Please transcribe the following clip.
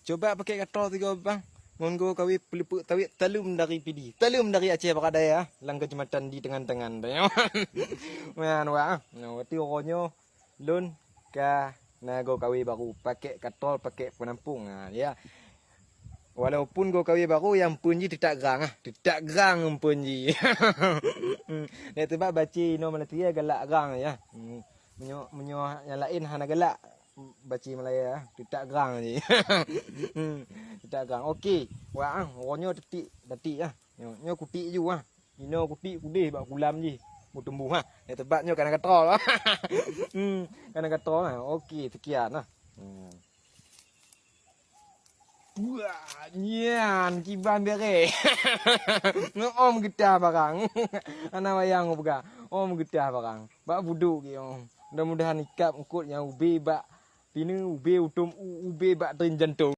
Coba pakai katol tiga bang. Ngonggo kawi pelipuk tawit talum dari PD. Talum dari Aceh Pakadaya. Lang kecamatan di Tengan-Tengan. Man wa. No ti oronyo lun ka nago kawi baru pakai katol pakai penampung. Nah, ya. Walaupun go kawi baru yang punji tidak gerang tidak gerang punji. Dia tu baci no Malaysia galak gerang ya. Menyo yang lain hana galak baci Malaya tidak gerang je. Tidak gerang. Okey. Wah ronyo detik ah. Nyo kutik ju ah. Ino kutik kudih bak kulam je. Mu tumbuh ah. Dia tebaknyo kana katol. Kana katol ah. Okey sekian ah. Wah, nyan kiban bere. Om getah barang. Ana wayang buka. Om getah barang. Bak buduk ki om. Mudah-mudahan ikap engkut yang ube bak pinu ube utum ube bak tren jantung.